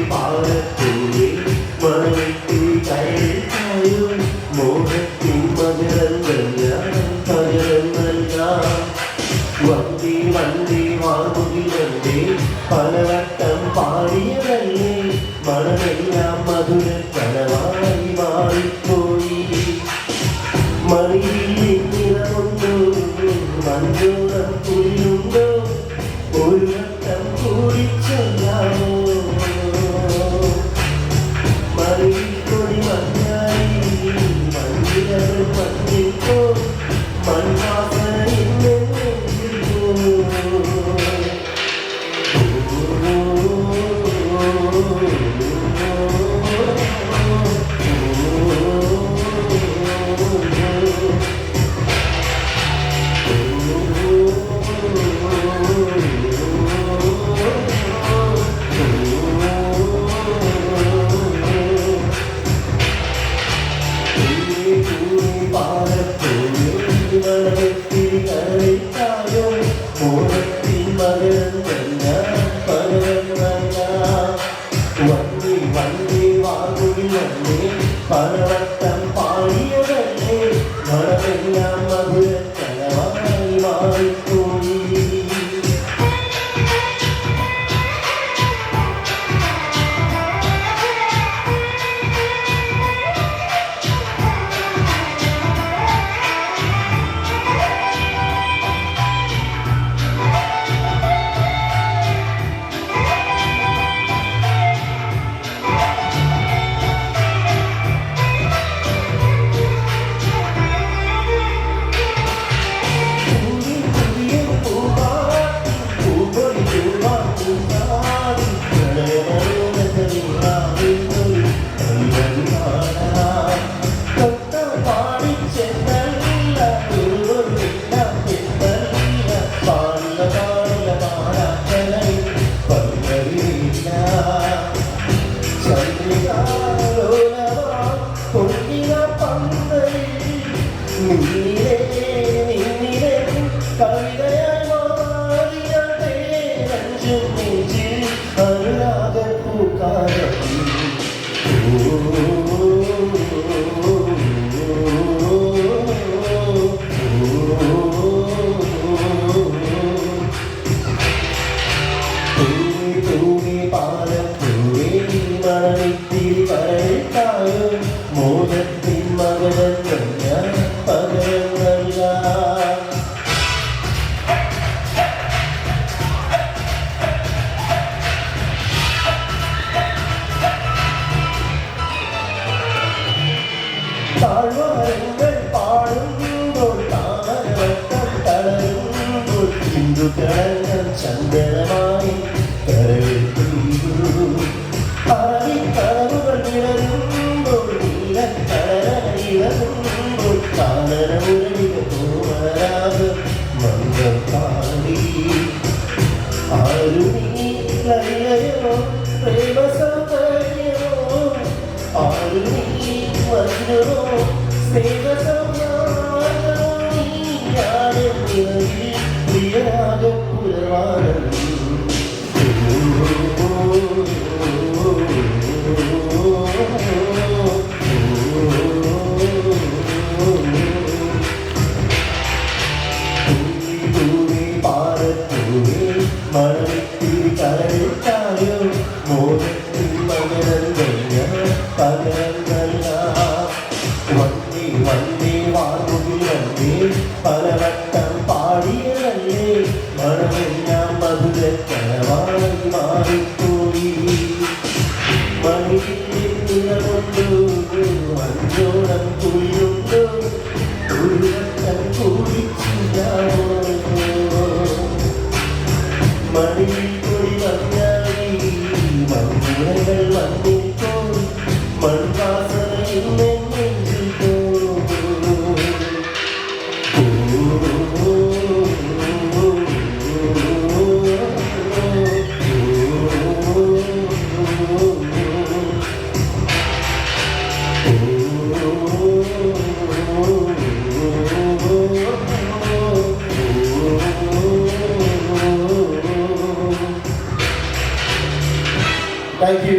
പാടത്തൂവേ മണവിട്ട് കയറിത്തായും മോഹത്തിൻ മകരങ്ങൾ പകരം നൽകാം വന്ദേ വന്ദേ വാമുകിലേ പലവട്ടം പാടിയതല്ലേ മണമെല്ലാം മധുര കനവായി മാറിപ്പോയി മറിയിൽ നിറമുണ്ടോ മഞ്ഞോളം കുളിരുണ്ടോ ഒരു വട്ടം കൂടി ചൊല്ലാമോ മറിയിൽ കൊടി മഞ്ഞായി മഞ്ഞിലകൾ മഞ്ഞിപ്പോ മൺവാസനയിൽ പലവട്ടം പാടിയതല്ലേ മണമെല്ലാം മധുര കനവായി മാറിപ്പോയി മോഹത്തിൻ മകരങ്ങൾ പകരം നൽകാം താഴ്വാരങ്ങൾ പാടുമ്പോൾ താമരവട്ടം തളരുമ്പോൾ ഹിന്ദുക്കളങ്ങൾ ചന്ദനമായി അറവിക്കടവുകൾ വിളരുമ്പോൾ നീലക്കടലിളകുമ്പോൾ കാനനമുരളിക തോമരാഗ് മംഗം പാടി ആരുണിയോ പ്രേമ സൗകര്യമോ ആരുണി മജ്നോ സ്നേഹ സൗഹാർദ്ദമോ നീയാണ് പ്രിയരാഗ പുരവാനം മണവിത്തിരി കരളിട്ടായോ മോഹത്തിൽ പകരം വന്ദേ വന്ദേ വാർമുകിൽ വന്ദേ പലവട്ടം പാടിയതല്ലേ മണമെല്ലാം മധുര കനവായി മാറിപ്പോയി മണിയിൽ നിറമുണ്ടോ മഞ്ഞോളം കുളിരുണ്ടോ ഒരു വട്ടം കൂടി ചെയ്യാമോ മണിയിൽ കൊടി മഞ്ഞായി മഞ്ഞുകൾ വന്നിപ്പോൾ മൺവാസനയിൽ നെഞ്ചിൽ താങ്ക് യു.